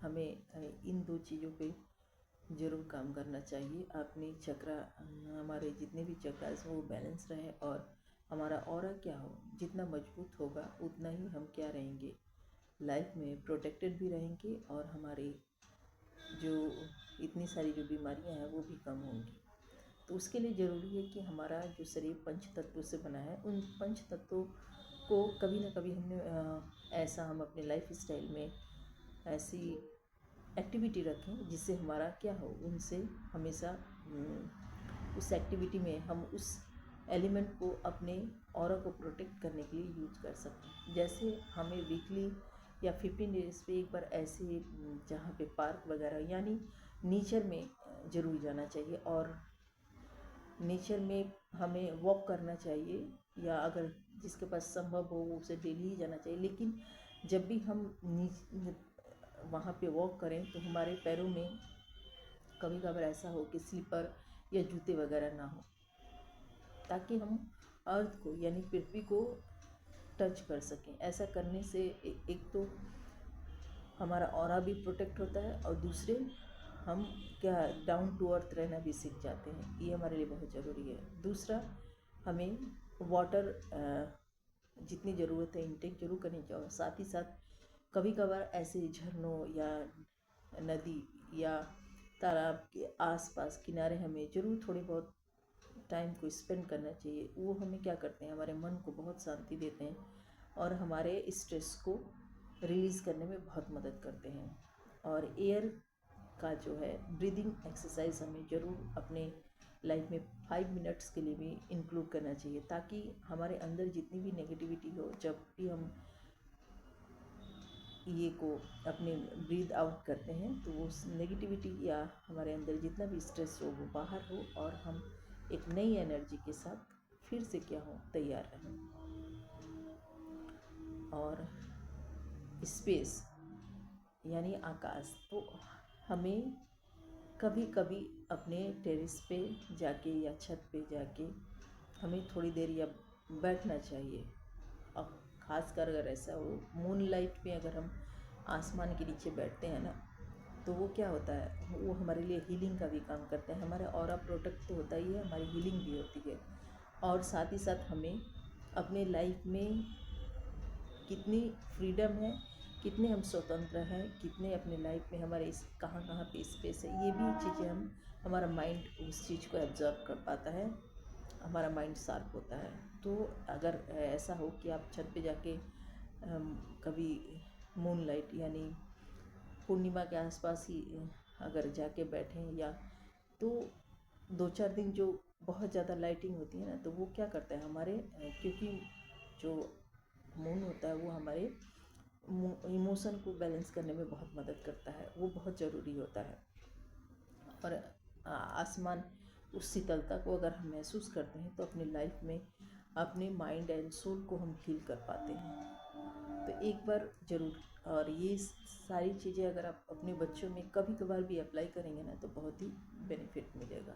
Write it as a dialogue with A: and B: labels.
A: हमें इन दो चीज़ों पे ज़रूर काम करना चाहिए। अपनी चक्रा, हमारे जितने भी चक्रास वो बैलेंस रहे और हमारा ऑरा क्या हो, जितना मजबूत होगा उतना ही हम क्या रहेंगे, लाइफ में प्रोटेक्टेड भी रहेंगे और हमारी जो इतनी सारी जो बीमारियां हैं वो भी कम होंगी। तो उसके लिए ज़रूरी है कि हमारा जो शरीर पंच तत्वों से बना है, उन पंच तत्वों को कभी ना कभी ऐसा हम अपने लाइफ स्टाइल में ऐसी एक्टिविटी रखें जिससे हमारा क्या हो, उनसे हमेशा उस एक्टिविटी में हम उस एलिमेंट को अपने ऑरा को प्रोटेक्ट करने के लिए यूज कर सकते। जैसे हमें वीकली या 15 डेज पे एक बार ऐसे जहाँ पे पार्क वगैरह यानी नेचर में ज़रूर जाना चाहिए और नेचर में हमें वॉक करना चाहिए, या अगर जिसके पास संभव हो वो उसे डेली ही जाना चाहिए। लेकिन जब भी हम वहाँ पे वॉक करें तो हमारे पैरों में कभी कभार ऐसा हो कि स्लीपर या जूते वगैरह ना हो, ताकि हम अर्थ को यानी पृथ्वी को टच कर सकें। ऐसा करने से एक तो हमारा ऑरा भी प्रोटेक्ट होता है और दूसरे हम क्या डाउन टू अर्थ रहना भी सीख जाते हैं। ये हमारे लिए बहुत ज़रूरी है। दूसरा, हमें वाटर जितनी ज़रूरत है इंटेक जरूर करनी चाहिए। और साथ ही साथ कभी कभार ऐसे झरनों या नदी या तालाब के आसपास किनारे हमें ज़रूर थोड़ी बहुत टाइम को स्पेंड करना चाहिए। वो हमें क्या करते हैं, हमारे मन को बहुत शांति देते हैं और हमारे स्ट्रेस को रिलीज़ करने में बहुत मदद करते हैं। और एयर का जो है ब्रीदिंग एक्सरसाइज हमें ज़रूर अपने लाइफ में 5 मिनट्स के लिए भी इंक्लूड करना चाहिए, ताकि हमारे अंदर जितनी भी नेगेटिविटी हो, जब भी हम ये को अपने ब्रीद आउट करते हैं तो वो नेगेटिविटी या हमारे अंदर जितना भी स्ट्रेस हो वो बाहर हो और हम एक नई एनर्जी के साथ फिर से क्या हो, तैयार रहें। और स्पेस यानी आकाश, तो हमें कभी कभी अपने टेरेस पे जाके या छत पे जाके हमें थोड़ी देर या बैठना चाहिए। और ख़ासकर अगर ऐसा हो मून लाइट में, अगर हम आसमान के नीचे बैठते हैं ना, तो वो क्या होता है, वो हमारे लिए हीलिंग का भी काम करता है। हमारा ऑरा प्रोटेक्ट तो होता ही है, हमारी हीलिंग भी होती है। और साथ ही साथ हमें अपने लाइफ में कितनी फ्रीडम है, कितने हम स्वतंत्र हैं, कितने अपने लाइफ में हमारे इस कहाँ कहाँ पे स्पेस है, ये भी चीज़ें हमारा माइंड उस चीज़ को एब्जॉर्व कर पाता है, हमारा माइंड शार्प होता है। तो अगर ऐसा हो कि आप छत पे जाके कभी मून लाइट यानी पूर्णिमा के आसपास ही अगर जाके बैठें, या तो 2-4 दिन जो बहुत ज़्यादा लाइटिंग होती है ना, तो वो क्या करता है हमारे, क्योंकि जो मून होता है वो हमारे इमोशन को बैलेंस करने में बहुत मदद करता है, वो बहुत ज़रूरी होता है। और आसमान उस शीतलता को अगर हम महसूस करते हैं तो अपनी लाइफ में अपने माइंड एंड सोल को हम हील कर पाते हैं। तो एक बार ज़रूर, और ये सारी चीज़ें अगर आप अपने बच्चों में कभी कभार भी अप्लाई करेंगे ना, तो बहुत ही बेनिफिट मिलेगा।